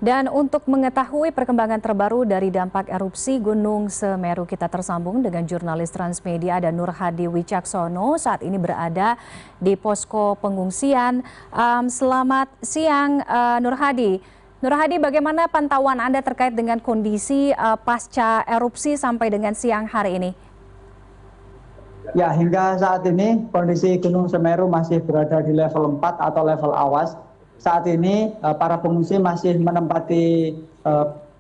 Dan untuk mengetahui perkembangan terbaru dari dampak erupsi Gunung Semeru, kita tersambung dengan jurnalis Transmedia dan Nur Hadi Wicaksono, saat ini berada di posko pengungsian. Selamat siang, Nur Hadi. Nur Hadi, bagaimana pantauan Anda terkait dengan kondisi pasca erupsi sampai dengan siang hari ini? Ya, hingga saat ini kondisi Gunung Semeru masih berada di level 4 atau level awas. Saat ini para pengungsi masih menempati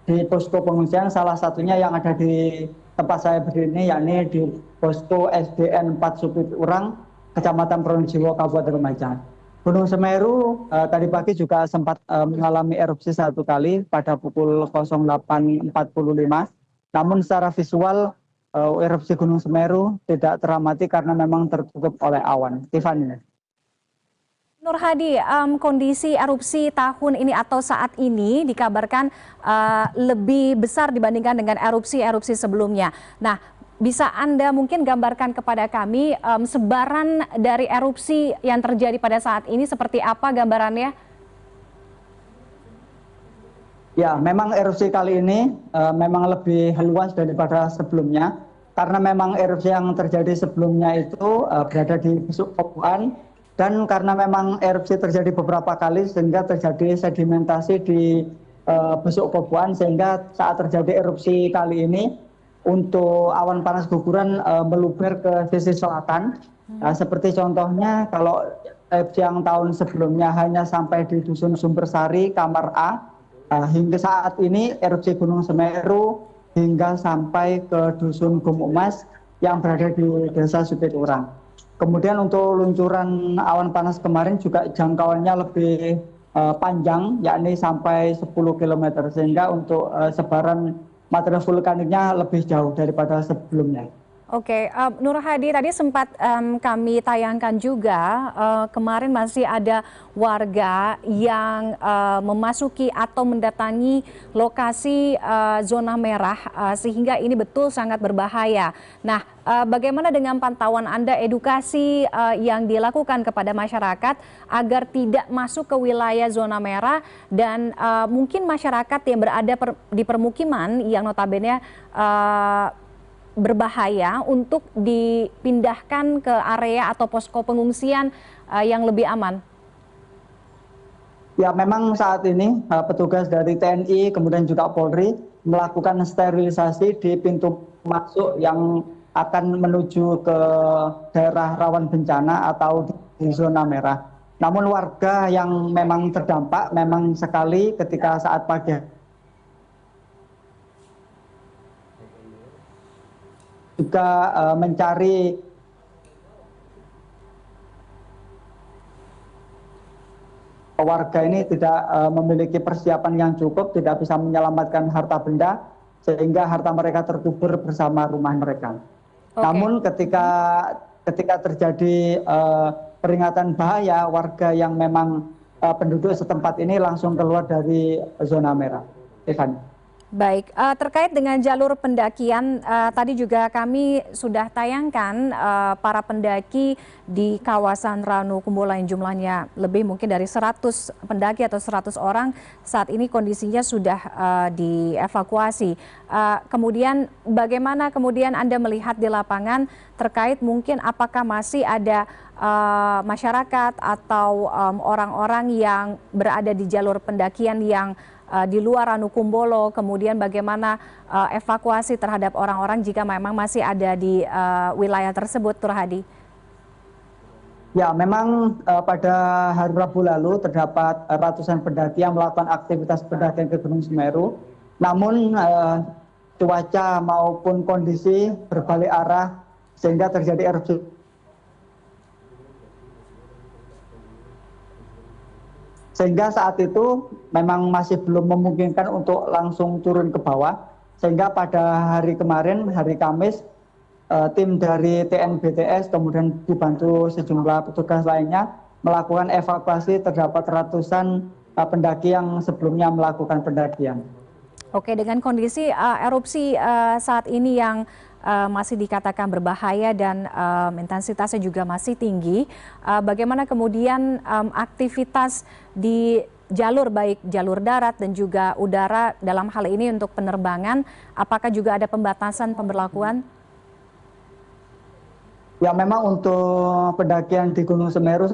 di posko pengungsian, salah satunya yang ada di tempat saya berdiri ini, yakni di posko SDN 4 Supit Urang, Kecamatan Pronojiwo, Kabupaten Lumajang. Gunung Semeru tadi pagi juga sempat mengalami erupsi satu kali pada pukul 08.45. Namun secara visual erupsi Gunung Semeru tidak teramati karena memang tertutup oleh awan. Tiffany. Nur Hadi, kondisi erupsi tahun ini atau saat ini dikabarkan lebih besar dibandingkan dengan erupsi-erupsi sebelumnya. Nah, bisa Anda mungkin gambarkan kepada kami sebaran dari erupsi yang terjadi pada saat ini seperti apa gambarannya? Ya, memang erupsi kali ini memang lebih luas daripada sebelumnya. Karena memang erupsi yang terjadi sebelumnya itu berada di Besuk Kobuan. Dan karena memang erupsi terjadi beberapa kali sehingga terjadi sedimentasi di Besuk Kobuan, sehingga saat terjadi erupsi kali ini untuk awan panas guguran meluber ke sisi selatan. Seperti contohnya kalau erupsi yang tahun sebelumnya hanya sampai di Dusun Sumbersari, Kamar A, hingga saat ini erupsi Gunung Semeru hingga sampai ke Dusun Gumumas yang berada di Desa Supit Urang. Kemudian untuk luncuran awan panas kemarin juga jangkauannya lebih panjang, yakni sampai 10 km, sehingga untuk sebaran material vulkaniknya lebih jauh daripada sebelumnya. Oke, Nur Hadi, tadi sempat kami tayangkan juga kemarin masih ada warga yang memasuki atau mendatangi lokasi zona merah sehingga ini betul sangat berbahaya. Nah, bagaimana dengan pantauan Anda, edukasi yang dilakukan kepada masyarakat agar tidak masuk ke wilayah zona merah dan mungkin masyarakat yang berada di permukiman yang notabene berbahaya untuk dipindahkan ke area atau posko pengungsian yang lebih aman? Ya, memang saat ini petugas dari TNI kemudian juga Polri melakukan sterilisasi di pintu masuk yang akan menuju ke daerah rawan bencana atau di zona merah. Namun warga yang memang terdampak memang sekali ketika saat pagi juga mencari warga ini tidak memiliki persiapan yang cukup, tidak bisa menyelamatkan harta benda sehingga harta mereka terkubur bersama rumah mereka. Okay. Namun ketika terjadi peringatan bahaya, warga yang memang penduduk setempat ini langsung keluar dari zona merah. Evan. Baik, terkait dengan jalur pendakian, tadi juga kami sudah tayangkan para pendaki di kawasan Ranu Kumbolo yang jumlahnya lebih mungkin dari 100 pendaki atau 100 orang, saat ini kondisinya sudah dievakuasi. Kemudian bagaimana kemudian Anda melihat di lapangan terkait mungkin apakah masih ada masyarakat atau orang-orang yang berada di jalur pendakian yang di luar Ranu Kumbolo, kemudian bagaimana evakuasi terhadap orang-orang jika memang masih ada di wilayah tersebut, Nur Hadi? Ya, memang pada hari Rabu lalu terdapat ratusan pendaki yang melakukan aktivitas pendakian ke Gunung Semeru. Namun cuaca maupun kondisi berbalik arah sehingga terjadi erupsi. Sehingga saat itu memang masih belum memungkinkan untuk langsung turun ke bawah. Sehingga pada hari kemarin, hari Kamis, tim dari TNBTS kemudian dibantu sejumlah petugas lainnya melakukan evakuasi terdapat ratusan pendaki yang sebelumnya melakukan pendakian. Oke, dengan kondisi erupsi saat ini yang masih dikatakan berbahaya dan intensitasnya juga masih tinggi, bagaimana kemudian aktivitas di jalur, baik jalur darat dan juga udara dalam hal ini untuk penerbangan, apakah juga ada pembatasan pemberlakuan? Ya memang untuk pendakian di Gunung Semeru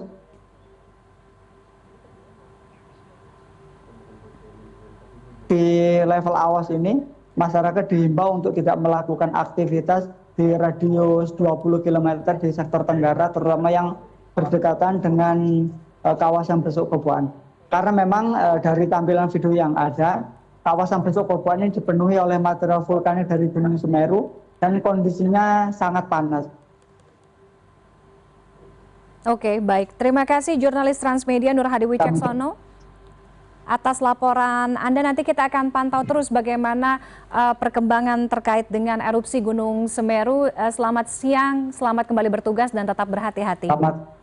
di level awas ini, masyarakat dihimbau untuk tidak melakukan aktivitas di radius 20 km di sektor Tenggara, terutama yang berdekatan dengan kawasan Besuk Koboan. Karena memang dari tampilan video yang ada, kawasan Besuk Koboan ini dipenuhi oleh material vulkanik dari Gunung Semeru dan kondisinya sangat panas. Oke, baik. Terima kasih jurnalis Transmedia Nur Hadi Wicaksono atas laporan Anda. Nanti kita akan pantau terus bagaimana perkembangan terkait dengan erupsi Gunung Semeru. Selamat siang, selamat kembali bertugas dan tetap berhati-hati. Selamat